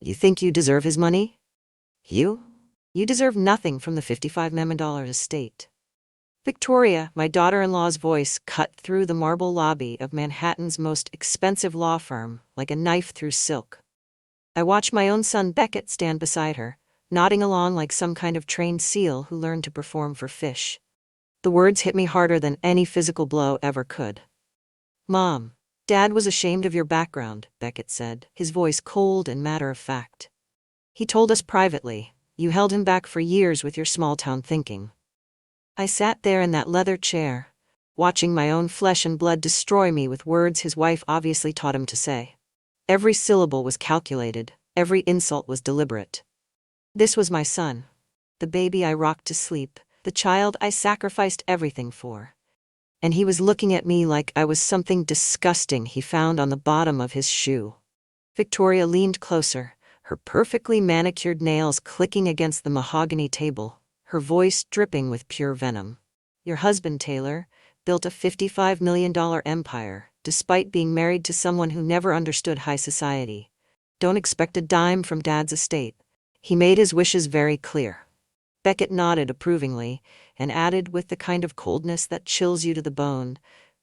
You think you deserve his money? You? You deserve nothing from the $55 million estate. Victoria, my daughter-in-law's voice cut through the marble lobby of Manhattan's most expensive law firm like a knife through silk. I watched my own son Beckett stand beside her, nodding along like some kind of trained seal who learned to perform for fish. The words hit me harder than any physical blow ever could. Mom, Dad was ashamed of your background, Beckett said, his voice cold and matter-of-fact. He told us privately, you held him back for years with your small-town thinking. I sat there in that leather chair, watching my own flesh and blood destroy me with words his wife obviously taught him to say. Every syllable was calculated, every insult was deliberate. This was my son, the baby I rocked to sleep, the child I sacrificed everything for. And he was looking at me like I was something disgusting he found on the bottom of his shoe. Victoria leaned closer, her perfectly manicured nails clicking against the mahogany table, her voice dripping with pure venom. Your husband, Taylor, built a $55 million empire, despite being married to someone who never understood high society. Don't expect a dime from Dad's estate. He made his wishes very clear. Beckett nodded approvingly, and added with the kind of coldness that chills you to the bone,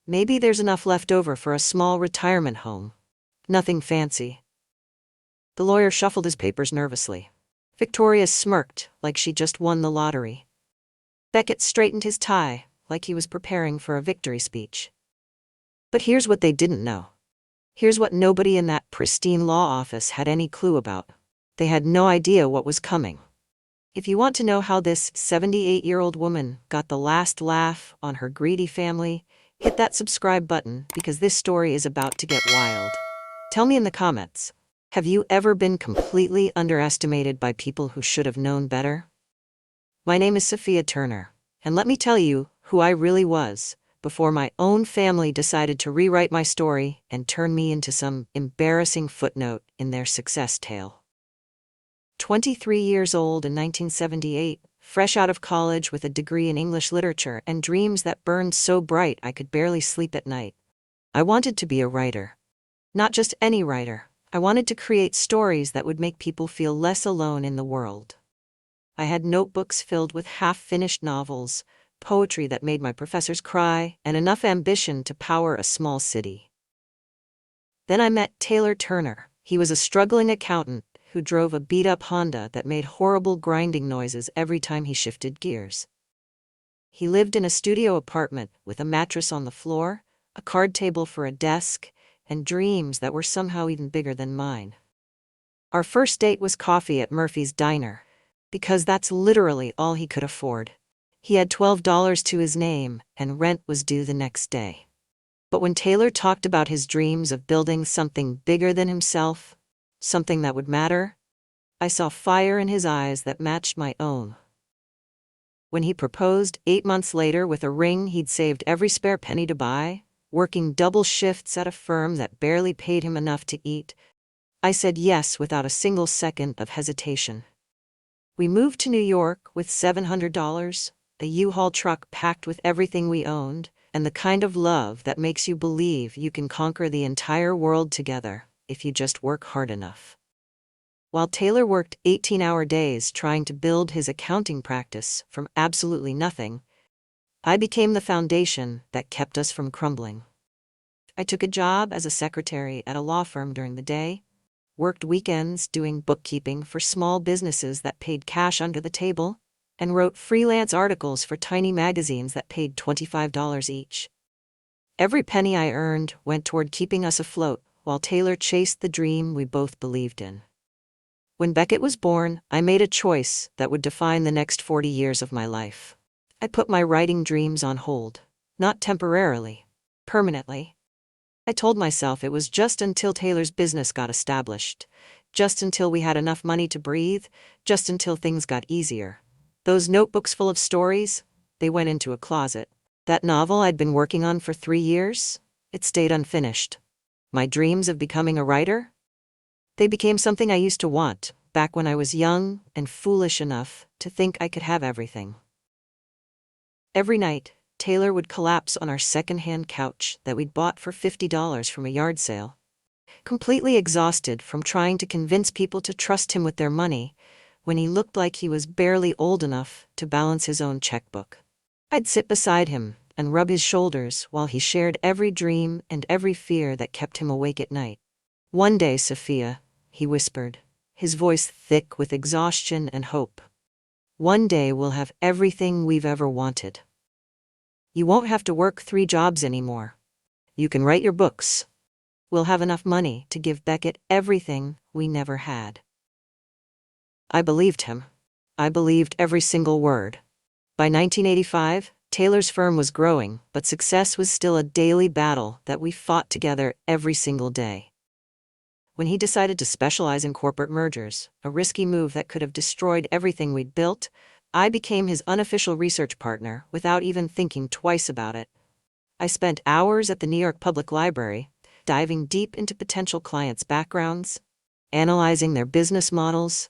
maybe there's enough left over for a small retirement home. Nothing fancy. The lawyer shuffled his papers nervously. Victoria smirked like she just won the lottery. Beckett straightened his tie like he was preparing for a victory speech. But here's what they didn't know. Here's what nobody in that pristine law office had any clue about. They had no idea what was coming. If you want to know how this 78-year-old woman got the last laugh on her greedy family, hit that subscribe button because this story is about to get wild. Tell me in the comments, have you ever been completely underestimated by people who should have known better? My name is Sophia Turner, and let me tell you who I really was before my own family decided to rewrite my story and turn me into some embarrassing footnote in their success tale. 23 years old in 1978, fresh out of college with a degree in English literature and dreams that burned so bright I could barely sleep at night. I wanted to be a writer. Not just any writer. I wanted to create stories that would make people feel less alone in the world. I had notebooks filled with half-finished novels, poetry that made my professors cry, and enough ambition to power a small city. Then I met Taylor Turner. He was a struggling accountant who drove a beat-up Honda that made horrible grinding noises every time he shifted gears. He lived in a studio apartment with a mattress on the floor, a card table for a desk, and dreams that were somehow even bigger than mine. Our first date was coffee at Murphy's Diner, because that's literally all he could afford. He had $12 to his name, and rent was due the next day. But when Taylor talked about his dreams of building something bigger than himself, something that would matter, I saw fire in his eyes that matched my own. When he proposed 8 months later with a ring he'd saved every spare penny to buy, working double shifts at a firm that barely paid him enough to eat, I said yes without a single second of hesitation. We moved to New York with $700, a U-Haul truck packed with everything we owned, and the kind of love that makes you believe you can conquer the entire world together if you just work hard enough. While Taylor worked 18-hour days trying to build his accounting practice from absolutely nothing, I became the foundation that kept us from crumbling. I took a job as a secretary at a law firm during the day, worked weekends doing bookkeeping for small businesses that paid cash under the table, and wrote freelance articles for tiny magazines that paid $25 each. Every penny I earned went toward keeping us afloat, while Taylor chased the dream we both believed in. When Beckett was born, I made a choice that would define the next 40 years of my life. I put my writing dreams on hold, not temporarily, permanently. I told myself it was just until Taylor's business got established, just until we had enough money to breathe, just until things got easier. Those notebooks full of stories, they went into a closet. That novel I'd been working on for 3 years, it stayed unfinished. My dreams of becoming a writer? They became something I used to want, back when I was young and foolish enough to think I could have everything. Every night, Taylor would collapse on our second-hand couch that we'd bought for $50 from a yard sale. completely exhausted from trying to convince people to trust him with their money when he looked like he was barely old enough to balance his own checkbook. I'd sit beside him and rub his shoulders while he shared every dream and every fear that kept him awake at night. "One day, Sophia," he whispered, his voice thick with exhaustion and hope. "One day we'll have everything we've ever wanted. You won't have to work 3 jobs anymore. You can write your books. We'll have enough money to give Beckett everything we never had." I believed him. I believed every single word. By 1985, Taylor's firm was growing, but success was still a daily battle that we fought together every single day. When he decided to specialize in corporate mergers, a risky move that could have destroyed everything we'd built, I became his unofficial research partner without even thinking twice about it. I spent hours at the New York Public Library, diving deep into potential clients' backgrounds, analyzing their business models,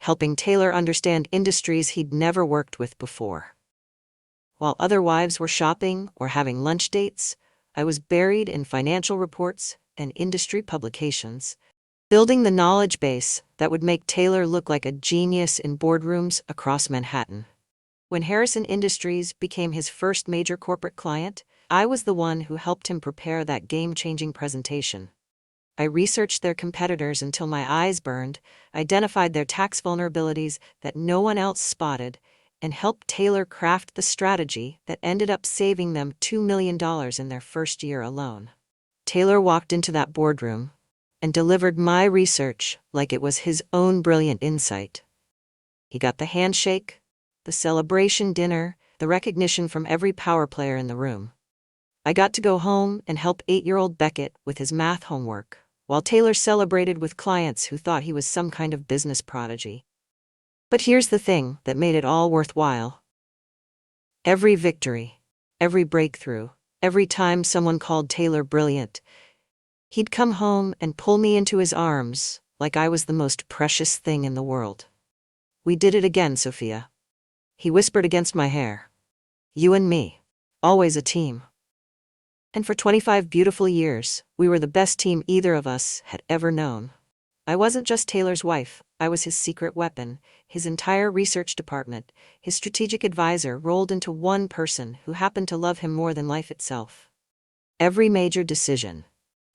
helping Taylor understand industries he'd never worked with before. While other wives were shopping or having lunch dates, I was buried in financial reports and industry publications, building the knowledge base that would make Taylor look like a genius in boardrooms across Manhattan. When Harrison Industries became his first major corporate client, I was the one who helped him prepare that game-changing presentation. I researched their competitors until my eyes burned, identified their tax vulnerabilities that no one else spotted, and helped Taylor craft the strategy that ended up saving them $2 million in their first year alone. Taylor walked into that boardroom and delivered my research like it was his own brilliant insight. He got the handshake, the celebration dinner, the recognition from every power player in the room. I got to go home and help 8-year-old Beckett with his math homework, while Taylor celebrated with clients who thought he was some kind of business prodigy. But here's the thing that made it all worthwhile. Every victory, every breakthrough, every time someone called Taylor brilliant, he'd come home and pull me into his arms like I was the most precious thing in the world. "We did it again, Sophia," he whispered against my hair. "You and me, always a team." And for 25 beautiful years, we were the best team either of us had ever known. I wasn't just Taylor's wife, I was his secret weapon, his entire research department, his strategic advisor rolled into one person who happened to love him more than life itself. Every major decision,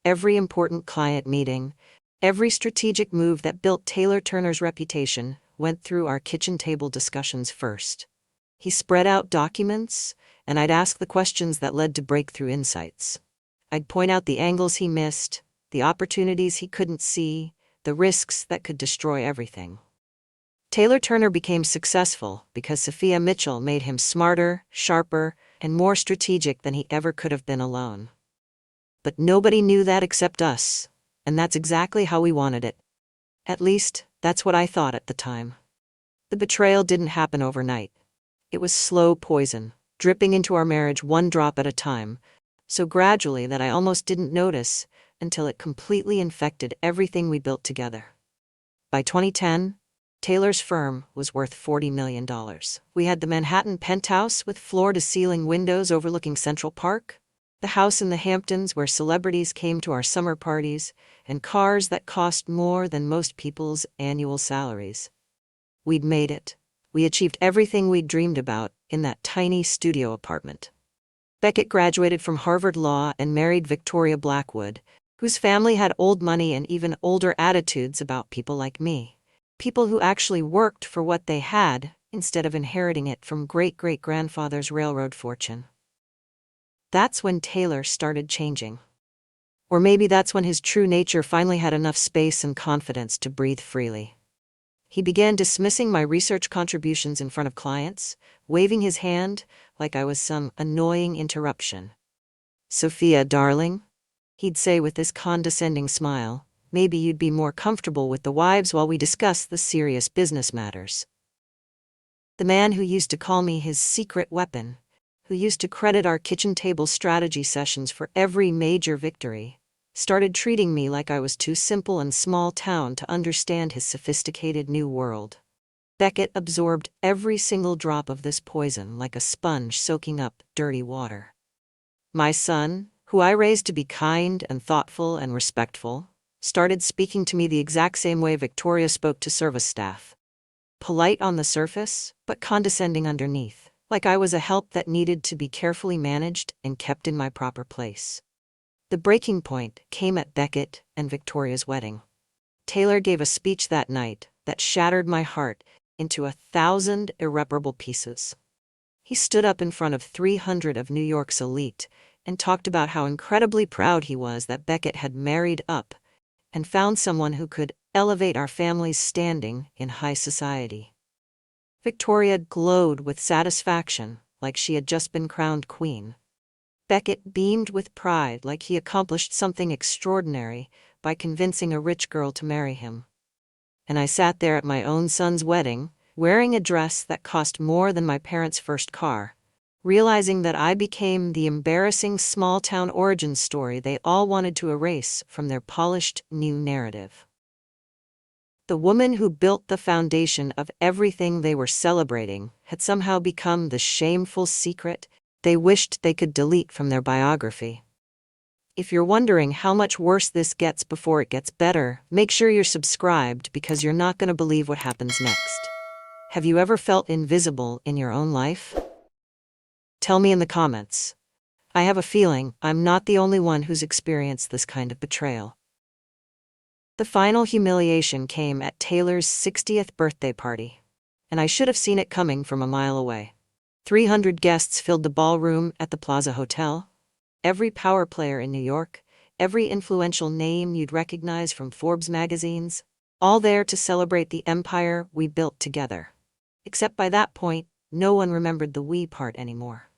every important client meeting, every strategic move that built Taylor Turner's reputation went through our kitchen table discussions first. He spread out documents, and I'd ask the questions that led to breakthrough insights. I'd point out the angles he missed, the opportunities he couldn't see, the risks that could destroy everything. Taylor Turner became successful because Sophia Mitchell made him smarter, sharper, and more strategic than he ever could have been alone. But nobody knew that except us, and that's exactly how we wanted it. At least, that's what I thought at the time. The betrayal didn't happen overnight. It was slow poison, dripping into our marriage one drop at a time, so gradually that I almost didn't notice until it completely infected everything we built together. By 2010, Taylor's firm was worth $40 million. We had the Manhattan penthouse with floor-to-ceiling windows overlooking Central Park, the house in the Hamptons where celebrities came to our summer parties, and cars that cost more than most people's annual salaries. We'd made it. We achieved everything we'd dreamed about in that tiny studio apartment. Beckett graduated from Harvard Law and married Victoria Blackwood, whose family had old money and even older attitudes about people like me. People who actually worked for what they had instead of inheriting it from great-great-grandfather's railroad fortune. That's when Taylor started changing. Or maybe that's when his true nature finally had enough space and confidence to breathe freely. He began dismissing my research contributions in front of clients, waving his hand like I was some annoying interruption. "Sophia, darling," he'd say with this condescending smile, "maybe you'd be more comfortable with the wives while we discuss the serious business matters." The man who used to call me his secret weapon, who used to credit our kitchen table strategy sessions for every major victory, started treating me like I was too simple and small town to understand his sophisticated new world. Beckett absorbed every single drop of this poison like a sponge soaking up dirty water. My son, who I raised to be kind and thoughtful and respectful, started speaking to me the exact same way Victoria spoke to service staff. Polite on the surface, but condescending underneath, like I was a help that needed to be carefully managed and kept in my proper place. The breaking point came at Beckett and Victoria's wedding. Taylor gave a speech that night that shattered my heart into 1,000 irreparable pieces. He stood up in front of 300 of New York's elite and talked about how incredibly proud he was that Beckett had married up and found someone who could elevate our family's standing in high society. Victoria glowed with satisfaction, like she had just been crowned queen. Beckett beamed with pride, like he accomplished something extraordinary by convincing a rich girl to marry him. And I sat there at my own son's wedding, wearing a dress that cost more than my parents' first car, realizing that I became the embarrassing small-town origin story they all wanted to erase from their polished new narrative. The woman who built the foundation of everything they were celebrating had somehow become the shameful secret they wished they could delete from their biography. If you're wondering how much worse this gets before it gets better, make sure you're subscribed because you're not going to believe what happens next. Have you ever felt invisible in your own life? Tell me in the comments. I have a feeling I'm not the only one who's experienced this kind of betrayal. The final humiliation came at Taylor's 60th birthday party, and I should have seen it coming from a mile away. 300 guests filled the ballroom at the Plaza Hotel. Every power player in New York, every influential name you'd recognize from Forbes magazines, all there to celebrate the empire we built together. Except by that point, no one remembered the we part anymore.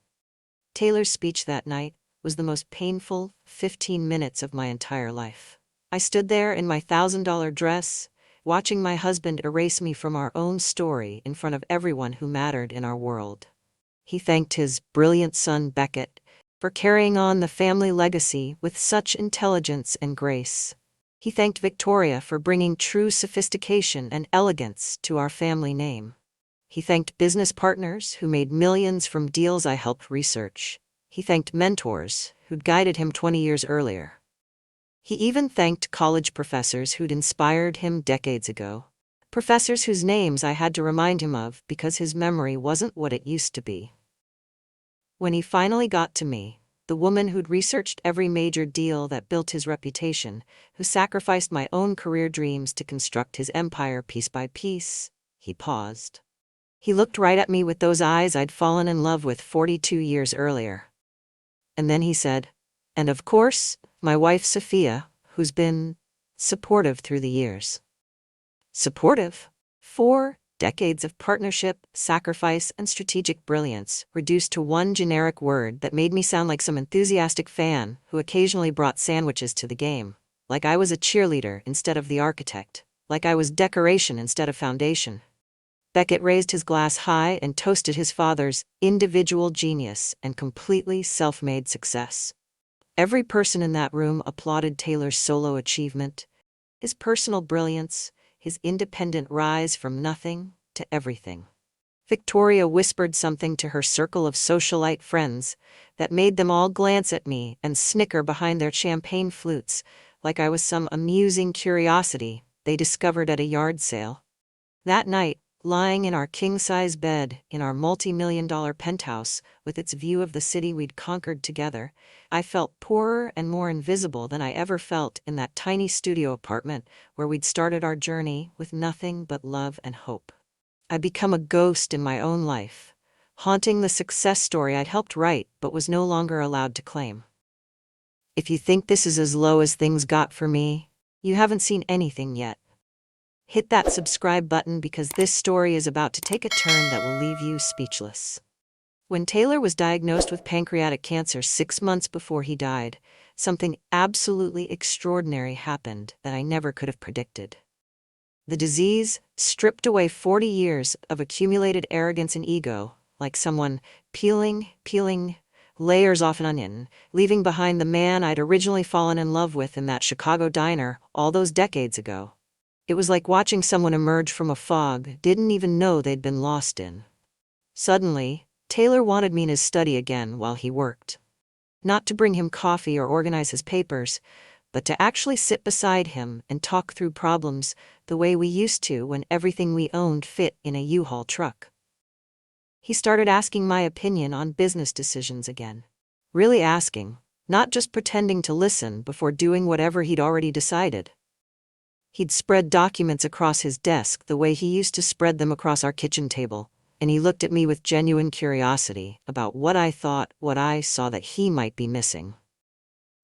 Taylor's speech that night was the most painful 15 minutes of my entire life. I stood there in my $1,000 dress, watching my husband erase me from our own story in front of everyone who mattered in our world. He thanked his brilliant son Beckett for carrying on the family legacy with such intelligence and grace. He thanked Victoria for bringing true sophistication and elegance to our family name. He thanked business partners who made millions from deals I helped research. He thanked mentors who'd guided him 20 years earlier. He even thanked college professors who'd inspired him decades ago, professors whose names I had to remind him of because his memory wasn't what it used to be. When he finally got to me, the woman who'd researched every major deal that built his reputation, who sacrificed my own career dreams to construct his empire piece by piece, he paused. He looked right at me with those eyes I'd fallen in love with 42 years earlier. And then he said, "And of course, my wife Sophia, who's been supportive through the years." Supportive? 4 decades of partnership, sacrifice, and strategic brilliance reduced to one generic word that made me sound like some enthusiastic fan who occasionally brought sandwiches to the game, like I was a cheerleader instead of the architect, like I was decoration instead of foundation. Beckett raised his glass high and toasted his father's individual genius and completely self-made success. Every person in that room applauded Taylor's solo achievement, his personal brilliance, his independent rise from nothing to everything. Victoria whispered something to her circle of socialite friends that made them all glance at me and snicker behind their champagne flutes like I was some amusing curiosity they discovered at a yard sale. That night, lying in our king-size bed in our multi-million-dollar penthouse with its view of the city we'd conquered together, I felt poorer and more invisible than I ever felt in that tiny studio apartment where we'd started our journey with nothing but love and hope. I'd become a ghost in my own life, haunting the success story I'd helped write but was no longer allowed to claim. If you think this is as low as things got for me, you haven't seen anything yet. Hit that subscribe button because this story is about to take a turn that will leave you speechless. When Taylor was diagnosed with pancreatic cancer 6 months before he died, something absolutely extraordinary happened that I never could have predicted. The disease stripped away 40 years of accumulated arrogance and ego, like someone peeling layers off an onion, leaving behind the man I'd originally fallen in love with in that Chicago diner all those decades ago. It was like watching someone emerge from a fog didn't even know they'd been lost in. Suddenly, Taylor wanted me in his study again while he worked. Not to bring him coffee or organize his papers, but to actually sit beside him and talk through problems the way we used to when everything we owned fit in a U-Haul truck. He started asking my opinion on business decisions again. Really asking, not just pretending to listen before doing whatever he'd already decided. He'd spread documents across his desk the way he used to spread them across our kitchen table, and he looked at me with genuine curiosity about what I thought, what I saw that he might be missing.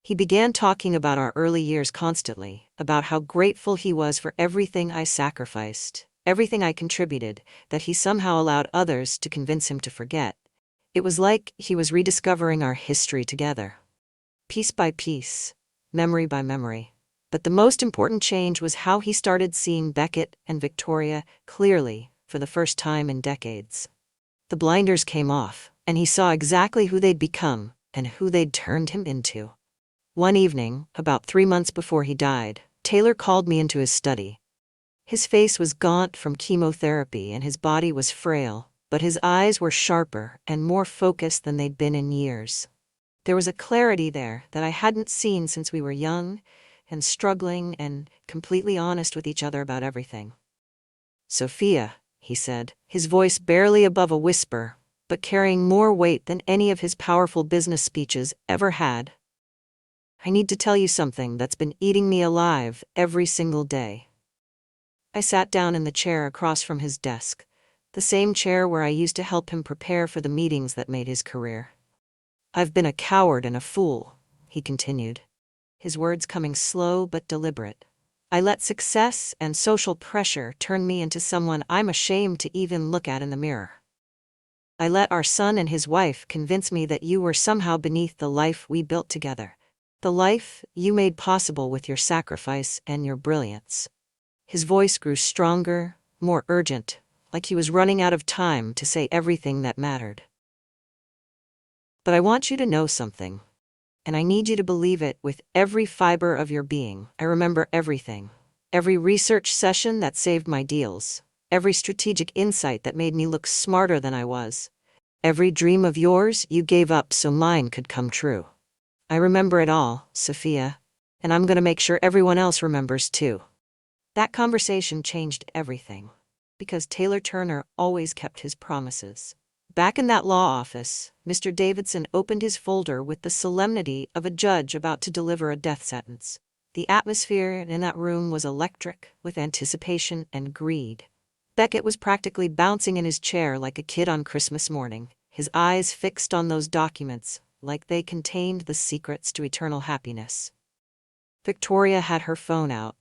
He began talking about our early years constantly, about how grateful he was for everything I sacrificed, everything I contributed, that he somehow allowed others to convince him to forget. It was like he was rediscovering our history together. Piece by piece, memory by memory. But the most important change was how he started seeing Beckett and Victoria clearly for the first time in decades. The blinders came off, and he saw exactly who they'd become and who they'd turned him into. One evening, about 3 months before he died, Taylor called me into his study. His face was gaunt from chemotherapy and his body was frail, but his eyes were sharper and more focused than they'd been in years. There was a clarity there that I hadn't seen since we were young and struggling and completely honest with each other about everything. "Sophia," he said, his voice barely above a whisper, but carrying more weight than any of his powerful business speeches ever had. "I need to tell you something that's been eating me alive every single day." I sat down in the chair across from his desk, the same chair where I used to help him prepare for the meetings that made his career. "I've been a coward and a fool," he continued, his words coming slow but deliberate. "I let success and social pressure turn me into someone I'm ashamed to even look at in the mirror. I let our son and his wife convince me that you were somehow beneath the life we built together, the life you made possible with your sacrifice and your brilliance." His voice grew stronger, more urgent, like he was running out of time to say everything that mattered. "But I want you to know something. And I need you to believe it with every fiber of your being. I remember everything. Every research session that saved my deals. Every strategic insight that made me look smarter than I was. Every dream of yours you gave up so mine could come true. I remember it all, Sophia. And I'm going to make sure everyone else remembers too." That conversation changed everything. Because Taylor Turner always kept his promises. Back in that law office, Mr. Davidson opened his folder with the solemnity of a judge about to deliver a death sentence. The atmosphere in that room was electric, with anticipation and greed. Beckett was practically bouncing in his chair like a kid on Christmas morning, his eyes fixed on those documents, like they contained the secrets to eternal happiness. Victoria had her phone out,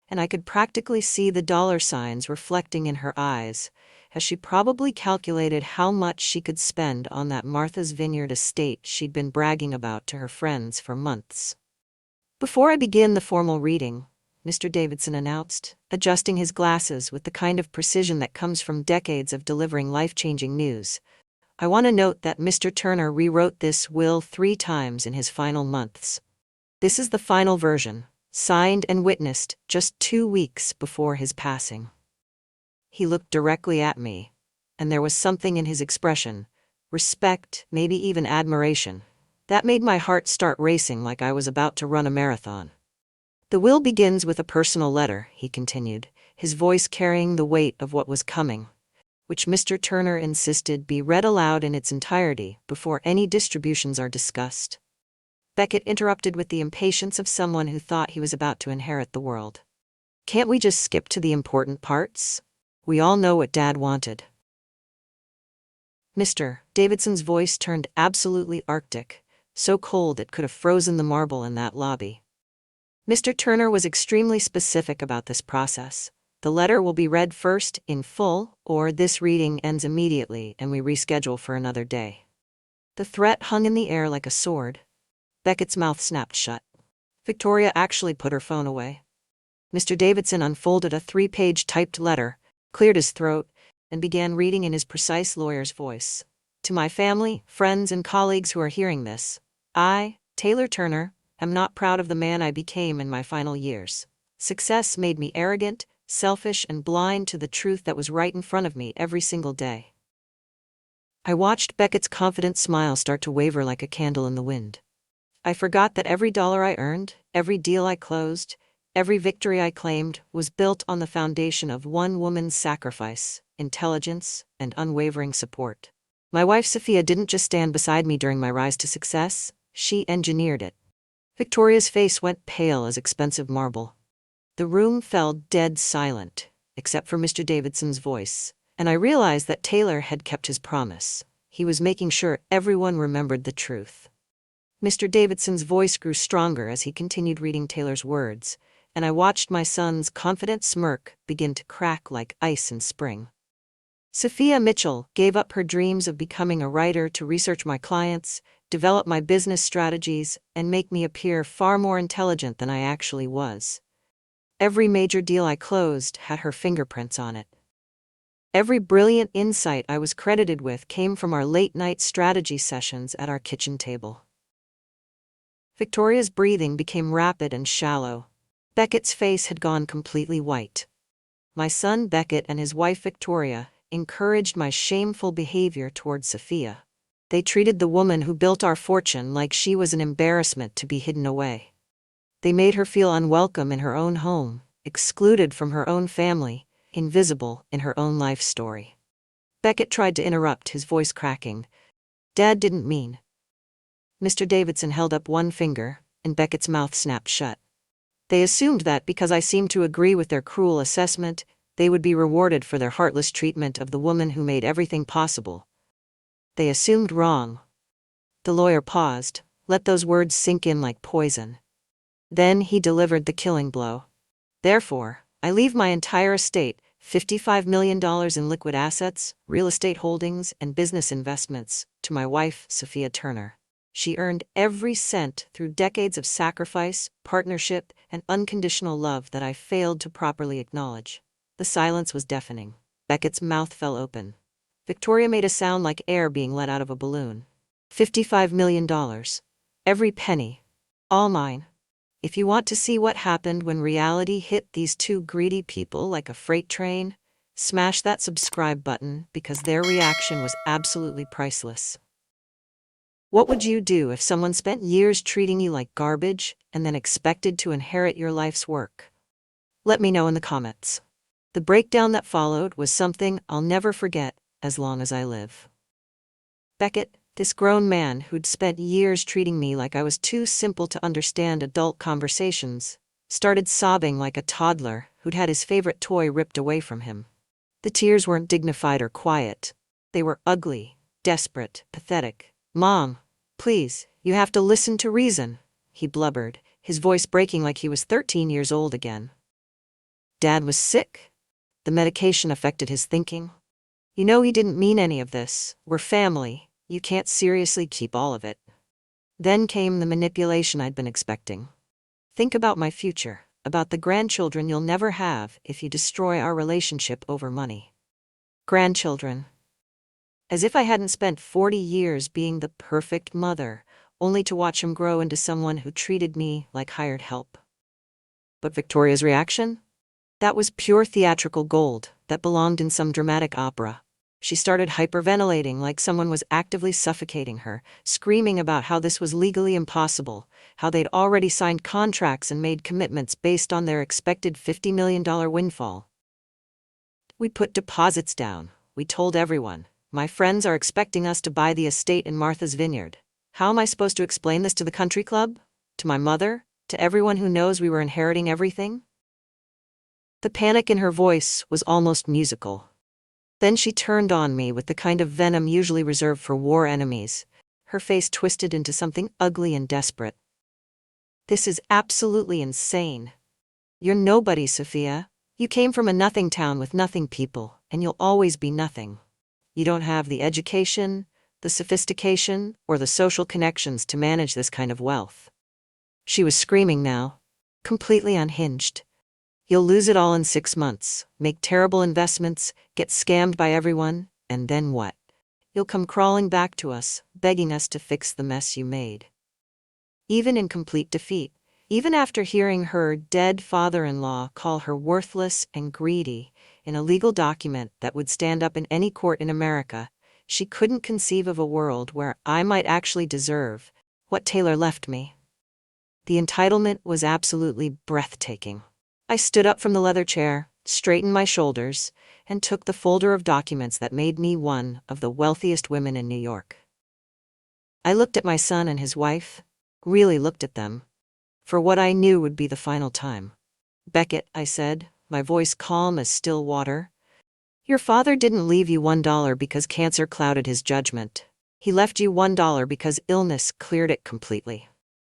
and I could practically see the dollar signs reflecting in her eyes, as she probably calculated how much she could spend on that Martha's Vineyard estate she'd been bragging about to her friends for months. "Before I begin the formal reading," Mr. Davidson announced, adjusting his glasses with the kind of precision that comes from decades of delivering life-changing news, "I want to note that Mr. Turner rewrote this will 3 times in his final months. This is the final version, signed and witnessed just 2 weeks before his passing." He looked directly at me, and there was something in his expression, respect, maybe even admiration, that made my heart start racing like I was about to run a marathon. "The will begins with a personal letter," he continued, his voice carrying the weight of what was coming, which Mr. Turner insisted be read aloud in its entirety before any distributions are discussed. Beckett interrupted with the impatience of someone who thought he was about to inherit the world. "Can't we just skip to the important parts? We all know what Dad wanted." Mr. Davidson's voice turned absolutely arctic, so cold it could have frozen the marble in that lobby. Mr. Turner was extremely specific about this process. "The letter will be read first in full, or this reading ends immediately and we reschedule for another day." The threat hung in the air like a sword. Beckett's mouth snapped shut. Victoria actually put her phone away. Mr. Davidson unfolded a 3-page typed letter, cleared his throat, and began reading in his precise lawyer's voice. "To my family, friends, and colleagues who are hearing this, I, Taylor Turner, am not proud of the man I became in my final years. Success made me arrogant, selfish, and blind to the truth that was right in front of me every single day. I watched Beckett's confident smile start to waver like a candle in the wind. I forgot that every dollar I earned, every deal I closed, every victory I claimed was built on the foundation of one woman's sacrifice, intelligence, and unwavering support. My wife Sophia didn't just stand beside me during my rise to success, she engineered it. Victoria's face went pale as expensive marble. The room fell dead silent, except for Mr. Davidson's voice, and I realized that Taylor had kept his promise. He was making sure everyone remembered the truth. Mr. Davidson's voice grew stronger as he continued reading Taylor's words, and I watched my son's confident smirk begin to crack like ice in spring. Sophia Mitchell gave up her dreams of becoming a writer to research my clients, develop my business strategies, and make me appear far more intelligent than I actually was. Every major deal I closed had her fingerprints on it. Every brilliant insight I was credited with came from our late-night strategy sessions at our kitchen table. Victoria's breathing became rapid and shallow. Beckett's face had gone completely white. My son Beckett and his wife Victoria encouraged my shameful behavior toward Sophia. They treated the woman who built our fortune like she was an embarrassment to be hidden away. They made her feel unwelcome in her own home, excluded from her own family, invisible in her own life story. Beckett tried to interrupt, his voice cracking. Dad didn't mean. Mr. Davidson held up one finger, and Beckett's mouth snapped shut. They assumed that because I seemed to agree with their cruel assessment, they would be rewarded for their heartless treatment of the woman who made everything possible. They assumed wrong. The lawyer paused, let those words sink in like poison. Then he delivered the killing blow. Therefore, I leave my entire estate, $55 million in liquid assets, real estate holdings, and business investments, to my wife, Sophia Turner. She earned every cent through decades of sacrifice, partnership, and unconditional love that I failed to properly acknowledge. The silence was deafening. Beckett's mouth fell open. Victoria made a sound like air being let out of a balloon. $55 million. Every penny. All mine. If you want to see what happened when reality hit these two greedy people like a freight train, smash that subscribe button because their reaction was absolutely priceless. What would you do if someone spent years treating you like garbage and then expected to inherit your life's work? Let me know in the comments. The breakdown that followed was something I'll never forget as long as I live. Beckett, this grown man who'd spent years treating me like I was too simple to understand adult conversations, started sobbing like a toddler who'd had his favorite toy ripped away from him. The tears weren't dignified or quiet. They were ugly, desperate, pathetic. Mom, please, you have to listen to reason, he blubbered, his voice breaking like he was 13 years old again. Dad was sick. The medication affected his thinking. You know he didn't mean any of this. We're family. You can't seriously keep all of it. Then came the manipulation I'd been expecting. Think about my future, about the grandchildren you'll never have if you destroy our relationship over money. Grandchildren. As if I hadn't spent 40 years being the perfect mother, only to watch him grow into someone who treated me like hired help. But Victoria's reaction? That was pure theatrical gold that belonged in some dramatic opera. She started hyperventilating like someone was actively suffocating her, screaming about how this was legally impossible, how they'd already signed contracts and made commitments based on their expected $50 million windfall. We put deposits down. We told everyone. My friends are expecting us to buy the estate in Martha's Vineyard. How am I supposed to explain this to the country club? To my mother? To everyone who knows we were inheriting everything? The panic in her voice was almost musical. Then she turned on me with the kind of venom usually reserved for war enemies, her face twisted into something ugly and desperate. This is absolutely insane. You're nobody, Sophia. You came from a nothing town with nothing people, and you'll always be nothing. You don't have the education, the sophistication, or the social connections to manage this kind of wealth. She was screaming now, completely unhinged. You'll lose it all in 6 months, make terrible investments, get scammed by everyone, and then what? You'll come crawling back to us, begging us to fix the mess you made. Even in complete defeat, even after hearing her dead father-in-law call her worthless and greedy in a legal document that would stand up in any court in America, she couldn't conceive of a world where I might actually deserve what Taylor left me. The entitlement was absolutely breathtaking. I stood up from the leather chair, straightened my shoulders, and took the folder of documents that made me one of the wealthiest women in New York. I looked at my son and his wife, really looked at them, for what I knew would be the final time. "Beckett," I said, my voice calm as still water, "your father didn't leave you $1 because cancer clouded his judgment. He left you $1 because illness cleared it completely.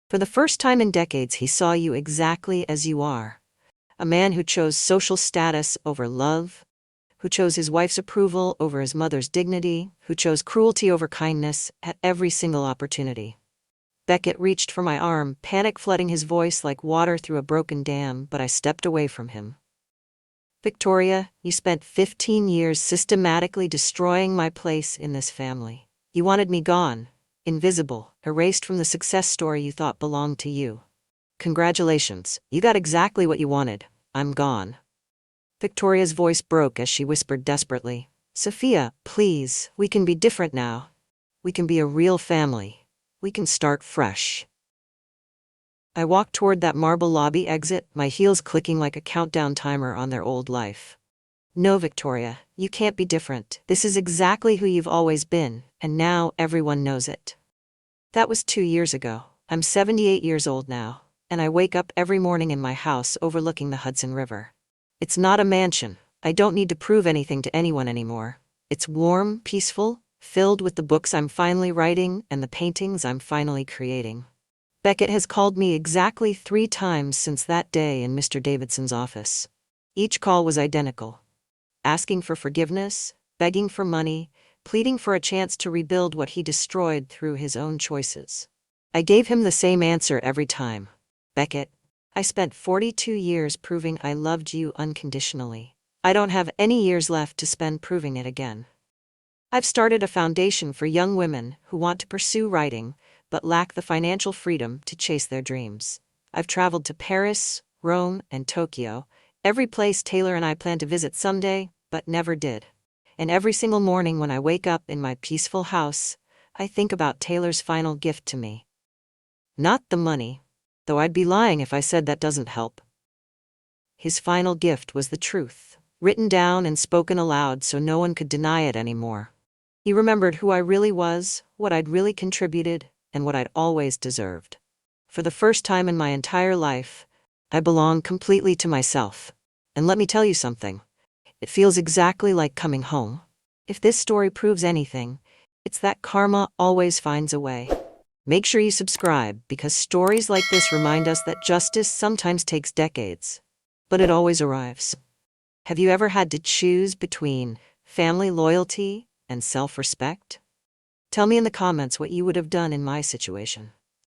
For the first time in decades, he saw you exactly as you are. A man who chose social status over love, who chose his wife's approval over his mother's dignity, who chose cruelty over kindness at every single opportunity." Beckett reached for my arm, panic flooding his voice like water through a broken dam, but I stepped away from him. "Victoria, you spent 15 years systematically destroying my place in this family. You wanted me gone, invisible, erased from the success story you thought belonged to you. Congratulations, you got exactly what you wanted. I'm gone." Victoria's voice broke as she whispered desperately, "Sophia, please, we can be different now. We can be a real family. We can start fresh." I walked toward that marble lobby exit, my heels clicking like a countdown timer on their old life. "No, Victoria, you can't be different. This is exactly who you've always been, and now everyone knows it." That was 2 years ago. I'm 78 years old now, and I wake up every morning in my house overlooking the Hudson River. It's not a mansion. I don't need to prove anything to anyone anymore. It's warm, peaceful, filled with the books I'm finally writing and the paintings I'm finally creating. Beckett has called me exactly 3 times since that day in Mr. Davidson's office. Each call was identical. Asking for forgiveness, begging for money, pleading for a chance to rebuild what he destroyed through his own choices. I gave him the same answer every time. "Beckett, I spent 42 years proving I loved you unconditionally. I don't have any years left to spend proving it again. I've started a foundation for young women who want to pursue writing but lack the financial freedom to chase their dreams. I've traveled to Paris, Rome, and Tokyo, every place Taylor and I plan to visit someday, but never did. And every single morning when I wake up in my peaceful house, I think about Taylor's final gift to me. Not the money, though I'd be lying if I said that doesn't help. His final gift was the truth, written down and spoken aloud so no one could deny it anymore. He remembered who I really was, what I'd really contributed, and what I'd always deserved. For the first time in my entire life, I belong completely to myself. And let me tell you something. It feels exactly like coming home. If this story proves anything, it's that karma always finds a way. Make sure you subscribe, because stories like this remind us that justice sometimes takes decades, but it always arrives. Have you ever had to choose between family loyalty and self-respect? Tell me in the comments what you would have done in my situation.